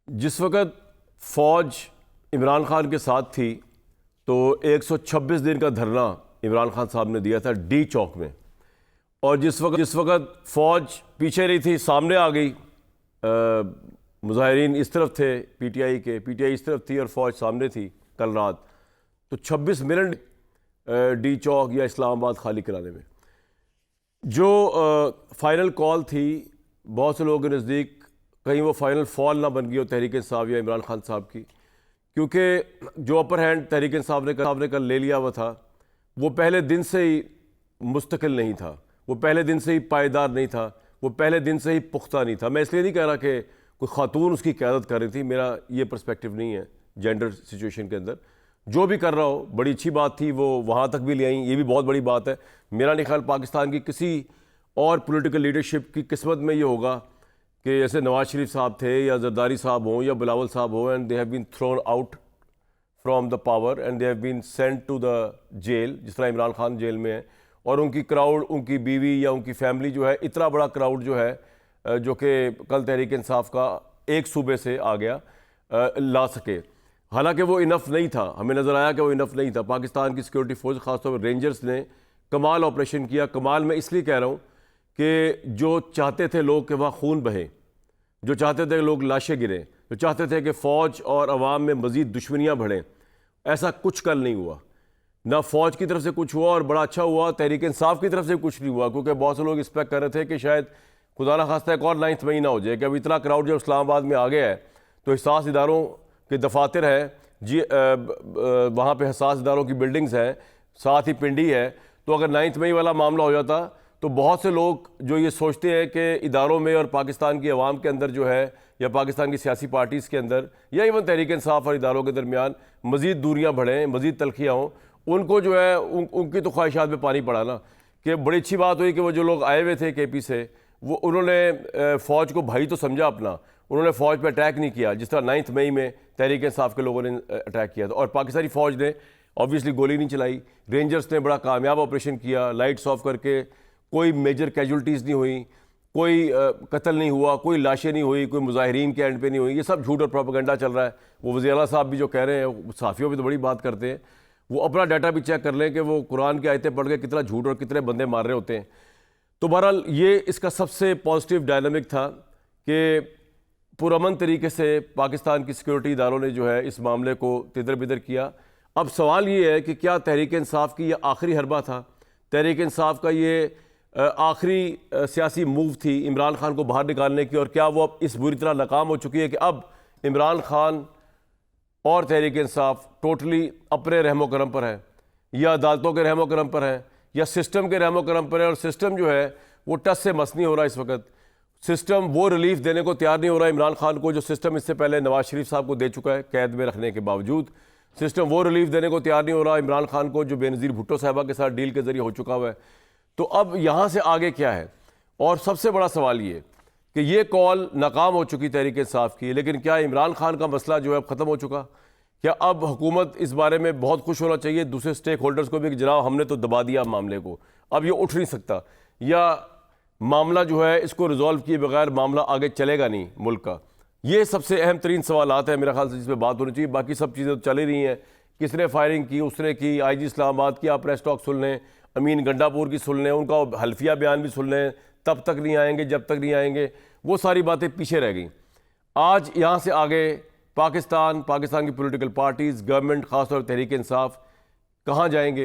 जिस वक़्त फ़ौज इमरान खान के साथ थी तो 126 दिन का धरना इमरान खान साहब ने दिया था डी चौक में। और जिस वक़्त फ़ौज पीछे रही थी, सामने आ गई, मुजाहिरीन इस तरफ थे पीटीआई इस तरफ थी और फ़ौज सामने थी कल रात, तो 26 मिनट डी चौक या इस्लामाबाद खाली कराने में। जो फ़ाइनल कॉल थी, बहुत से लोगों के नज़दीक कहीं वो फाइनल फॉल ना बन गई हो तहरीक इंसाफ या इमरान खान साहब की, क्योंकि जो अपर हैंड तहरीक इंसाफ ने कल ले लिया हुआ था वो पहले दिन से ही मुस्तकिल नहीं था, वो पहले दिन से ही पायदार नहीं था, वो पहले दिन से ही पुख्ता नहीं था। मैं इसलिए नहीं कह रहा कि कोई खातून उसकी क़यादत कर रही थी, मेरा ये पर्सपेक्टिव नहीं है जेंडर सिचुएशन के अंदर। जो भी कर रहा हो बड़ी अच्छी बात थी, वो वहाँ तक भी ले आई, ये भी बहुत बड़ी बात है। मेरा नहीं ख्याल पाकिस्तान की किसी और पॉलिटिकल लीडरशिप की किस्मत में ये होगा कि जैसे नवाज शरीफ साहब थे या जरदारी साहब हों या बिलावल साहब हों, and they have been thrown out from the power and they have been sent to the jail, जिस तरह इमरान खान जेल में है, और उनकी क्राउड, उनकी बीवी या उनकी फैमिली जो है, इतना बड़ा क्राउड जो है, जो कि कल तहरीक इंसाफ का एक सूबे से आ गया, ला सके। हालांकि वो इनफ नहीं था, हमें नज़र आया कि वो इनफ नहीं था। पाकिस्तान की सिक्योरिटी फोर्स, खासतौर पर रेंजर्स ने कमाल ऑपरेशन किया। कमाल मैं इसलिए कह रहा हूँ कि जो चाहते थे लोग कि वहाँ खून बहे, जो चाहते थे कि लोग लाशें गिरें, जो चाहते थे कि फ़ौज और अवाम में मज़ीद दुश्मनियाँ बढ़ें, ऐसा कुछ कल नहीं हुआ। ना फ़ौज की तरफ से कुछ हुआ और बड़ा अच्छा हुआ, तहरीक इंसाफ की तरफ से कुछ नहीं हुआ, क्योंकि बहुत से लोग एक्सपेक्ट कर रहे थे कि शायद खुदा ना खास्ता एक और 9 मई ना हो जाए कि अब इतना क्राउड जब इस्लामाबाद में आ गया है तो हिसास इदारों के दफातर हैं जी, वहाँ पे हसास इदारों की बिल्डिंग्स हैं, साथ ही पिंडी है। तो अगर 9 मई वाला मामला हो जाता तो बहुत से लोग जो ये सोचते हैं कि इदारों में और पाकिस्तान की आवाम के अंदर जो है, या पाकिस्तान की सियासी पार्टीज़ के अंदर, या इवन तहरीक इंसाफ और इदारों के दरमियान मज़ीद दूरियाँ बढ़ें, मज़ीद तलखियाँ हों, उनको जो है उनकी तो ख्वाहिशात में पानी पड़ा ना। कि बड़ी अच्छी बात हुई कि वो जो लोग आए हुए थे KP से, वो उन्होंने फ़ौज को भाई तो समझा अपना, उन्होंने फ़ौज पर अटैक नहीं किया जिस तरह 9 मई में तहरीक इंसाफ के लोगों ने अटैक किया था। और पाकिस्तानी फ़ौज ने ऑब्वियसली गोली नहीं चलाई, रेंजर्स ने बड़ा कामयाब ऑपरेशन किया, लाइट्स ऑफ करके, कोई मेजर कैजुअल्टीज़ नहीं हुई, कोई कत्ल नहीं हुआ, कोई लाशें नहीं हुई, कोई मुजाहिरीन के एंड पे नहीं हुई। ये सब झूठ और प्रोपेगेंडा चल रहा है। वो वज़ीर आला साहब भी जो कह रहे हैं, सहाफ़ियों भी तो बड़ी बात करते हैं, वो अपना डाटा भी चेक कर लें कि वो कुरान की आयतें पढ़ के कितना झूठ और कितने बंदे मार रहे होते हैं। तो बहरहाल ये इसका सबसे पॉजिटिव डायनामिक था कि पुरअमन तरीके से पाकिस्तान की सिक्योरिटी इदारों ने जो है इस मामले को तिदर बिदर किया। अब सवाल ये है कि क्या तहरीक इंसाफ की ये आखिरी हरबा था, तहरीक इंसाफ का ये आखिरी सियासी मूव थी इमरान खान को बाहर निकालने की, और क्या वो अब इस बुरी तरह नाकाम हो चुकी है कि अब इमरान खान और तहरीक इंसाफ टोटली अपने रहमो करम पर है, या अदालतों के रहमो करम पर है, या सिस्टम के रहमो करम पर है। और सिस्टम जो है वो टस से मस नहीं हो रहा इस वक्त। सिस्टम वो रिलीफ देने को तैयार नहीं हो रहा इमरान खान को जो सिस्टम इससे पहले नवाज शरीफ साहब को दे चुका है कैद में रखने के बावजूद। सिस्टम वो रिलीफ देने को तैयार नहीं हो रहा इमरान खान को जो बेनज़ीर भुट्टो साहबा के साथ डील के ज़रिए हो चुका हुआ है। तो अब यहाँ से आगे क्या है? और सबसे बड़ा सवाल ये कि ये कॉल नाकाम हो चुकी तहरीक इंसाफ की, लेकिन क्या इमरान खान का मसला जो है अब ख़त्म हो चुका? क्या अब हुकूमत इस बारे में बहुत खुश होना चाहिए दूसरे स्टेक होल्डर्स को भी कि जनाब हमने तो दबा दिया मामले को, अब ये उठ नहीं सकता, या मामला जो है इसको रिजॉल्व किए बगैर मामला आगे चलेगा नहीं मुल्क का? ये सबसे अहम तरीन सवालात हैं मेरे ख्याल से जिस पर बात होनी चाहिए। बाकी सब चीज़ें तो चल ही रही हैं, किसने फायरिंग की, उसने की, IG इस्लामाबाद की आप प्रेस टॉक सुन लें, अमीन गंडापुर की सुन लें, उनका हल्फिया बयान भी सुन लें, तब तक नहीं आएंगे जब तक नहीं आएंगे, वो सारी बातें पीछे रह गई। आज यहाँ से आगे पाकिस्तान की पॉलिटिकल पार्टीज़, गवर्नमेंट, ख़ासतौर पर तहरीक इंसाफ कहाँ जाएंगे?